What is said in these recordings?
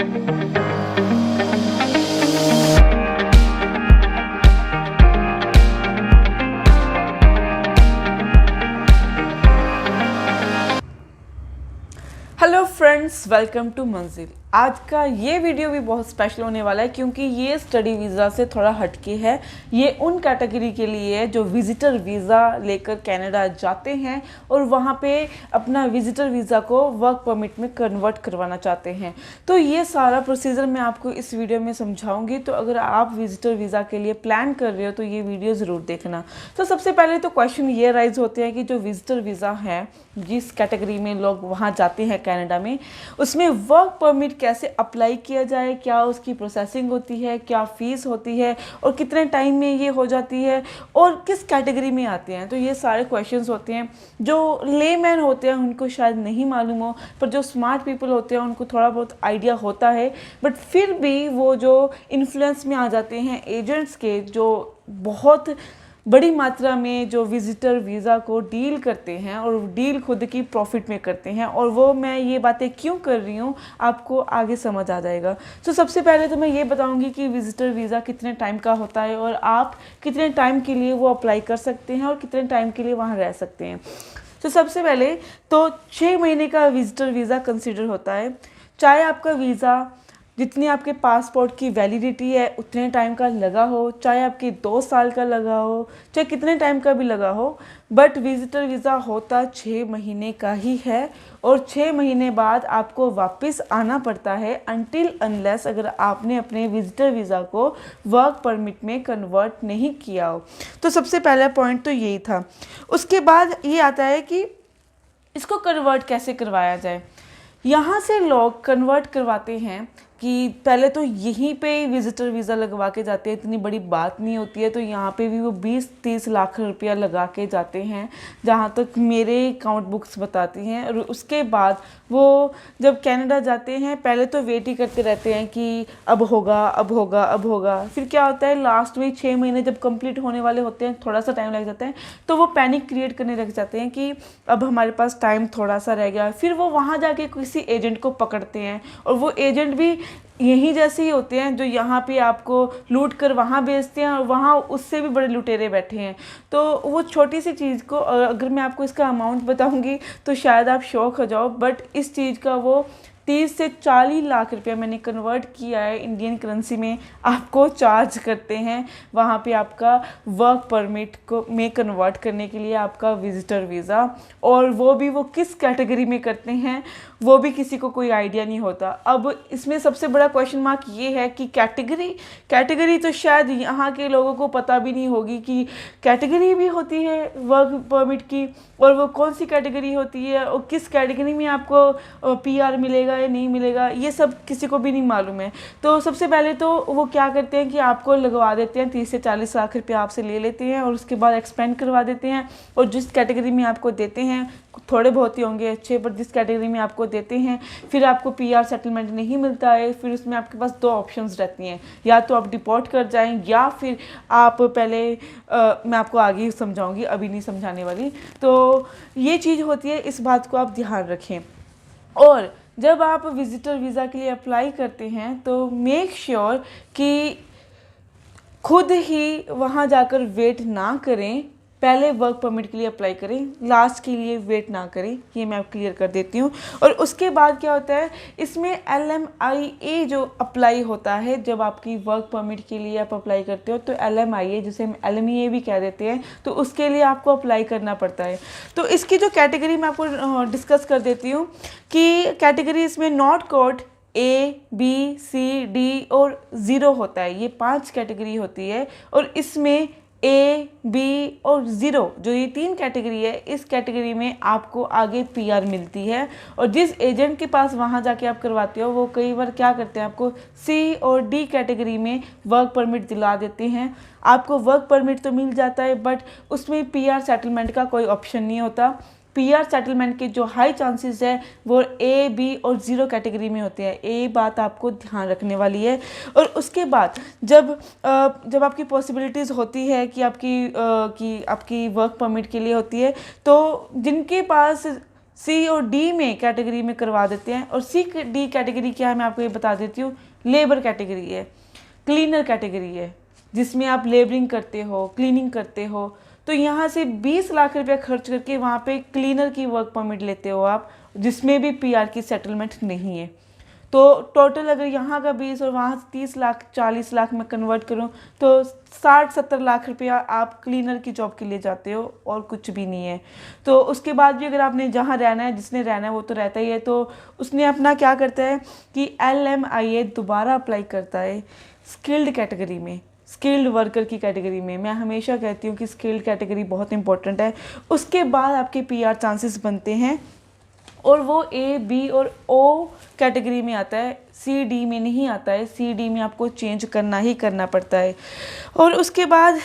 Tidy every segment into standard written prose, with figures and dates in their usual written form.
Hello friends, welcome to मंजिल। आज का ये वीडियो भी बहुत स्पेशल होने वाला है क्योंकि ये स्टडी वीज़ा से थोड़ा हटके है। ये उन कैटेगरी के लिए है जो विजिटर वीज़ा लेकर कनाडा जाते हैं और वहाँ पे अपना विजिटर वीज़ा को वर्क परमिट में कन्वर्ट करवाना चाहते हैं। तो ये सारा प्रोसीजर मैं आपको इस वीडियो में समझाऊंगी। तो अगर आप विजिटर वीज़ा के लिए प्लान कर रहे हो तो ये वीडियो ज़रूर देखना। तो सबसे पहले तो क्वेश्चन ये राइज होते हैं कि जो विजिटर वीज़ा है, जिस कैटेगरी में लोग वहाँ जाते हैं कनाडा में, उसमें वर्क परमिट कैसे अप्लाई किया जाए, क्या उसकी प्रोसेसिंग होती है, क्या फ़ीस होती है और कितने टाइम में ये हो जाती है और किस कैटेगरी में आते हैं। तो ये सारे क्वेश्चंस होते हैं जो लेमैन होते हैं उनको शायद नहीं मालूम हो, पर जो स्मार्ट पीपल होते हैं उनको थोड़ा बहुत आइडिया होता है। बट फिर भी वो जो इन्फ्लुएंस में आ जाते हैं एजेंट्स के, जो बहुत बड़ी मात्रा में जो विजिटर वीज़ा को डील करते हैं और डील खुद की प्रॉफिट में करते हैं। और वो मैं ये बातें क्यों कर रही हूँ आपको आगे समझ आ जाएगा। तो सबसे पहले तो मैं ये बताऊँगी कि विजिटर वीज़ा कितने टाइम का होता है और आप कितने टाइम के लिए वो अप्लाई कर सकते हैं और कितने टाइम के लिए वहाँ रह सकते हैं। तो सबसे पहले तो 6 महीने का विजिटर वीज़ा कंसिडर होता है। चाहे आपका वीज़ा जितनी आपके पासपोर्ट की वैलिडिटी है उतने टाइम का लगा हो, चाहे आपके 2 साल का लगा हो, चाहे कितने टाइम का भी लगा हो, बट विजिटर वीज़ा होता 6 महीने का ही है। और 6 महीने बाद आपको वापस आना पड़ता है अनटिल अनलेस अगर आपने अपने विजिटर वीज़ा को वर्क परमिट में कन्वर्ट नहीं किया हो। तो सबसे पहला पॉइंट तो यही था। उसके बाद ये आता है कि इसको कन्वर्ट कैसे करवाया जाए। यहाँ से लोग कन्वर्ट करवाते हैं कि पहले तो यहीं पे विजिटर वीज़ा लगवा के जाते हैं, इतनी बड़ी बात नहीं होती है। तो यहाँ पे भी वो 20-30 लाख रुपया लगा के जाते हैं, जहाँ तक मेरे अकाउंट बुक्स बताती हैं। और उसके बाद वो जब कनाडा जाते हैं पहले तो वेट ही करते रहते हैं कि अब होगा अब होगा अब होगा। फिर क्या होता है, लास्ट में 6 महीने जब कंप्लीट होने वाले होते हैं, थोड़ा सा टाइम लग जाता है, तो वो पैनिक क्रिएट करने लग जाते हैं कि अब हमारे पास टाइम थोड़ा सा रह गया। फिर वो वहाँ जाके किसी एजेंट को पकड़ते हैं और वो एजेंट भी यही जैसे ही होते हैं जो यहाँ पे आपको लूट कर वहाँ बेचते हैं और वहाँ उससे भी बड़े लुटेरे बैठे हैं। तो वो छोटी सी चीज़ को अगर मैं आपको इसका अमाउंट बताऊँगी तो शायद आप शॉक हो जाओ, बट इस चीज़ का वो 30 से 40 लाख रुपया मैंने कन्वर्ट किया है इंडियन करेंसी में, आपको चार्ज करते हैं वहाँ पे आपका वर्क परमिट को में कन्वर्ट करने के लिए आपका विजिटर वीज़ा। और वो भी वो किस कैटेगरी में करते हैं वो भी किसी को कोई आइडिया नहीं होता। अब इसमें सबसे बड़ा क्वेश्चन मार्क ये है कि कैटेगरी तो शायद यहाँ के लोगों को पता भी नहीं होगी कि कैटेगरी भी होती है वर्क परमिट की, और वो कौन सी कैटेगरी होती है और किस कैटेगरी में आपको पीआर मिलेगा या नहीं मिलेगा, ये सब किसी को भी नहीं मालूम है। तो सबसे पहले तो वो क्या करते हैं कि आपको लगवा देते हैं, 30 से 40 लाख रुपया आपसे ले लेते हैं और उसके बाद एक्सपेंड करवा देते हैं। और जिस कैटेगरी में आपको देते हैं, थोड़े बहुत ही होंगे अच्छे, पर जिस कैटेगरी में आपको देते हैं फिर आपको पीआर सेटलमेंट नहीं मिलता है। फिर उसमें आपके पास 2 ऑप्शंस रहती हैं, या तो आप डिपोर्ट कर जाएं या फिर आप पहले मैं आपको आगे ही समझाऊंगी, अभी नहीं समझाने वाली। तो ये चीज़ होती है, इस बात को आप ध्यान रखें। और जब आप विजिटर वीज़ा के लिए अप्लाई करते हैं तो मेक श्योर कि खुद ही वहाँ जाकर वेट ना करें, पहले वर्क परमिट के लिए अप्लाई करें, लास्ट के लिए वेट ना करें। ये मैं क्लियर कर देती हूँ। और उसके बाद क्या होता है, इसमें LMIA जो अप्लाई होता है जब आपकी वर्क परमिट के लिए आप अप्लाई करते हो, तो LMIA जिसे हम LMEA भी कह देते हैं, तो उसके लिए आपको अप्लाई करना पड़ता है। तो इसकी जो कैटेगरी मैं आपको डिस्कस कर देती हूँ कि कैटेगरी इसमें not code A, B, C, D और 0 होता है। ये 5 कैटेगरी होती है और इसमें A, B और 0 जो ये 3 कैटेगरी है, इस कैटेगरी में आपको आगे पीआर मिलती है। और जिस एजेंट के पास वहाँ जाके आप करवाते हो वो कई बार क्या करते हैं, आपको C और D कैटेगरी में वर्क परमिट दिला देते हैं। आपको वर्क परमिट तो मिल जाता है बट उसमें पीआर सेटलमेंट का कोई ऑप्शन नहीं होता। पीआर सेटलमेंट के जो हाई चांसेस है वो A, B और 0 कैटेगरी में होते हैं। ये बात आपको ध्यान रखने वाली है। और उसके बाद जब आपकी पॉसिबिलिटीज़ होती है कि आपकी वर्क परमिट के लिए होती है, तो जिनके पास सी और डी में कैटेगरी में करवा देते हैं। और सी डी कैटेगरी क्या है मैं आपको ये बता देती हूँ। लेबर कैटेगरी है, क्लीनर कैटेगरी है, जिसमें आप लेबरिंग करते हो, क्लीनिंग करते हो। तो यहाँ से 20 लाख रुपया खर्च करके वहाँ पे क्लीनर की वर्क परमिट लेते हो आप, जिसमें भी पीआर की सेटलमेंट नहीं है। तो टोटल अगर यहाँ का 20 और वहाँ 30 लाख 40 लाख में कन्वर्ट करूँ तो 60-70 लाख रुपया आप क्लीनर की जॉब के लिए जाते हो और कुछ भी नहीं है। तो उसके बाद भी अगर आपने जहाँ रहना है, जिसने रहना है वो तो रहता ही है। तो उसने अपना क्या करता है कि LMIA दोबारा अप्लाई करता है स्किल्ड कैटेगरी में, स्किल्ड वर्कर की कैटेगरी में। मैं हमेशा कहती हूँ कि स्किल्ड कैटेगरी बहुत इंपॉर्टेंट है। उसके बाद आपके पीआर चांसेस बनते हैं और वो A, B और O कैटेगरी में आता है, C, D में नहीं आता है। C, D में आपको चेंज करना ही करना पड़ता है। और उसके बाद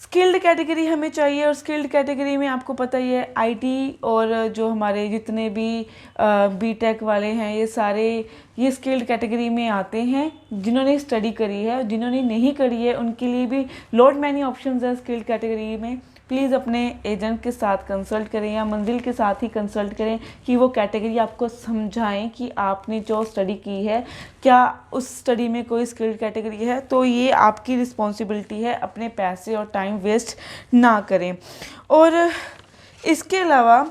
स्किल्ड कैटेगरी हमें चाहिए, और स्किल्ड कैटेगरी में आपको पता ही है IT और जो हमारे जितने भी B.Tech वाले हैं ये सारे ये स्किल्ड कैटेगरी में आते हैं, जिन्होंने स्टडी करी है। जिन्होंने नहीं करी है उनके लिए भी लॉट मैनी ऑप्शंस है स्किल्ड कैटेगरी में। प्लीज़ अपने एजेंट के साथ कंसल्ट करें या मंजिल के साथ ही कंसल्ट करें कि वो कैटेगरी आपको समझाएं कि आपने जो स्टडी की है क्या उस स्टडी में कोई स्किल्ड कैटेगरी है। तो ये आपकी रिस्पॉन्सिबिलिटी है, अपने पैसे और टाइम वेस्ट ना करें। और इसके अलावा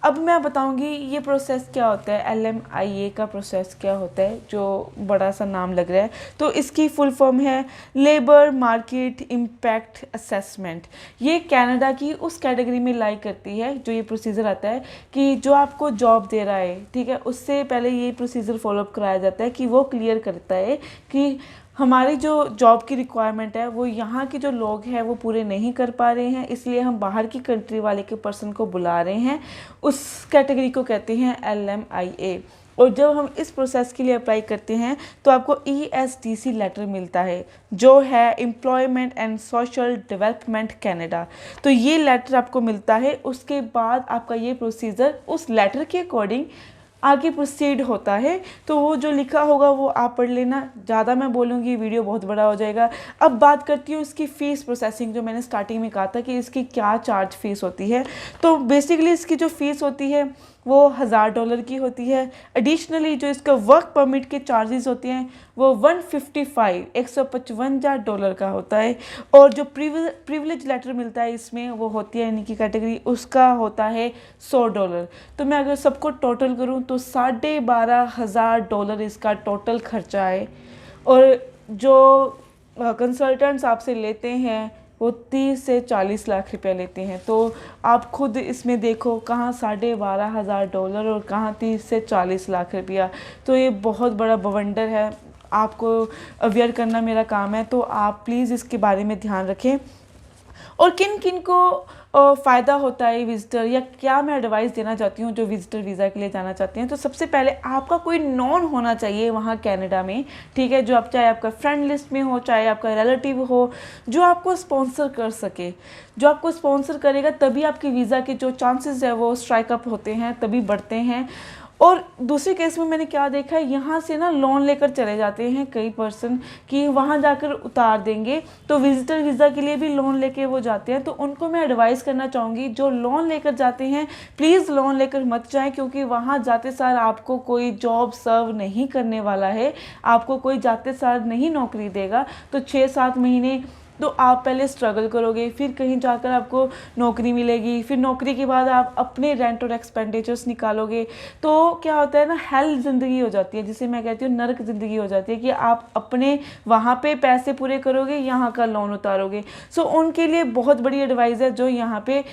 अब मैं बताऊंगी ये प्रोसेस क्या होता है, LMIA का प्रोसेस क्या होता है, जो बड़ा सा नाम लग रहा है। तो इसकी फुल फॉर्म है लेबर मार्केट इम्पैक्ट असेसमेंट। ये कनाडा की उस कैटेगरी में लाई करती है जो ये प्रोसीजर आता है कि जो आपको जॉब दे रहा है, ठीक है, उससे पहले ये प्रोसीजर फॉलोअप कराया जाता है कि वो क्लियर करता है कि हमारी जो जॉब की रिक्वायरमेंट है वो यहाँ के जो लोग हैं वो पूरे नहीं कर पा रहे हैं, इसलिए हम बाहर की कंट्री वाले के पर्सन को बुला रहे हैं। उस कैटेगरी को कहते हैं LMIA। और जब हम इस प्रोसेस के लिए अप्लाई करते हैं तो आपको ESTC लेटर मिलता है, जो है employment and social development Canada. तो ये लेटर आपको मिलता है। उसके बाद आपका ये प्रोसीजर उस लेटर के अकॉर्डिंग आगे प्रोसीड होता है। तो वो जो लिखा होगा वो आप पढ़ लेना, ज़्यादा मैं बोलूँगी वीडियो बहुत बड़ा हो जाएगा। अब बात करती हूँ इसकी फ़ीस प्रोसेसिंग, जो मैंने स्टार्टिंग में कहा था कि इसकी क्या चार्ज फ़ीस होती है। तो बेसिकली इसकी जो फ़ीस होती है वो $1000 की होती है। एडिशनली जो इसका वर्क परमिट के चार्जेस होते हैं वो $155 का होता है। और जो प्रिविलेज लेटर मिलता है इसमें वो होती है इनकी कैटेगरी, उसका होता है $100। तो मैं अगर सबको टोटल करूं तो $12,500 इसका टोटल खर्चा है। और जो कंसल्टेंट्स आपसे लेते हैं वो 30 से 40 लाख रुपया लेते हैं। तो आप खुद इसमें देखो कहाँ $12,500 और कहाँ 30 से 40 लाख रुपया। तो ये बहुत बड़ा बवंडर है, आपको अवेयर करना मेरा काम है। तो आप प्लीज़ इसके बारे में ध्यान रखें। और किन किन को फ़ायदा होता है विज़िटर, या क्या मैं एडवाइस देना चाहती हूँ जो विज़िटर वीज़ा के लिए जाना चाहते हैं। तो सबसे पहले आपका कोई नॉन होना चाहिए वहाँ कनाडा में, ठीक है, जो आप चाहे आपका फ्रेंड लिस्ट में हो, चाहे आपका रिलेटिव हो, जो आपको स्पॉन्सर कर सके। जो आपको स्पॉन्सर करेगा तभी आपके वीज़ा के जो चांसेस है वो स्ट्राइक अप होते हैं, तभी बढ़ते हैं। और दूसरे केस में मैंने क्या देखा है, यहाँ से ना लोन लेकर चले जाते हैं कई पर्सन कि वहाँ जाकर उतार देंगे। तो विजिटर वीज़ा के लिए भी लोन लेके वो जाते हैं। तो उनको मैं एडवाइस करना चाहूँगी जो लोन लेकर जाते हैं, प्लीज़ लोन लेकर मत जाएं, क्योंकि वहाँ जाते सार आपको कोई जॉब सर्व नहीं करने वाला है, आपको कोई जाते सार नहीं नौकरी देगा। तो 6-7 महीने तो आप पहले स्ट्रगल करोगे, फिर कहीं जाकर आपको नौकरी मिलेगी, फिर नौकरी के बाद आप अपने रेंट और एक्सपेंडिचर्स निकालोगे। तो क्या होता है ना, हेल ज़िंदगी हो जाती है, जिसे मैं कहती हूँ नरक ज़िंदगी हो जाती है कि आप अपने वहाँ पे पैसे पूरे करोगे, यहाँ का लोन उतारोगे। सो उनके लिए बहुत बड़ी एडवाइस है जो यहाँ पे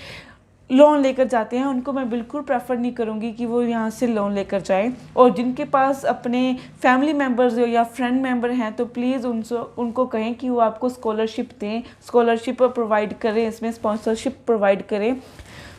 लोन लेकर जाते हैं, उनको मैं बिल्कुल प्रेफर नहीं करूँगी कि वो यहाँ से लोन लेकर जाएं। और जिनके पास अपने फैमिली मेम्बर्स या फ्रेंड मेम्बर हैं तो प्लीज़ उनको कहें कि वो आपको स्कॉलरशिप दें, स्कॉलरशिप प्रोवाइड करें, इसमें स्पॉन्सरशिप प्रोवाइड करें,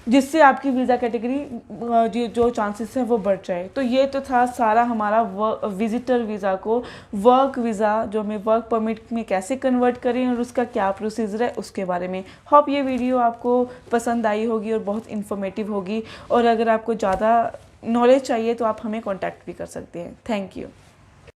जिससे आपकी वीज़ा कैटेगरी जो चांसेस है वो बढ़ जाए। तो ये तो था सारा हमारा विजिटर वीज़ा को वर्क वीज़ा जो हमें वर्क परमिट में कैसे कन्वर्ट करें और उसका क्या प्रोसीजर है उसके बारे में। होप ये वीडियो आपको पसंद आई होगी और बहुत इन्फॉर्मेटिव होगी। और अगर आपको ज़्यादा नॉलेज चाहिए तो आप हमें कॉन्टैक्ट भी कर सकते हैं। Thank you.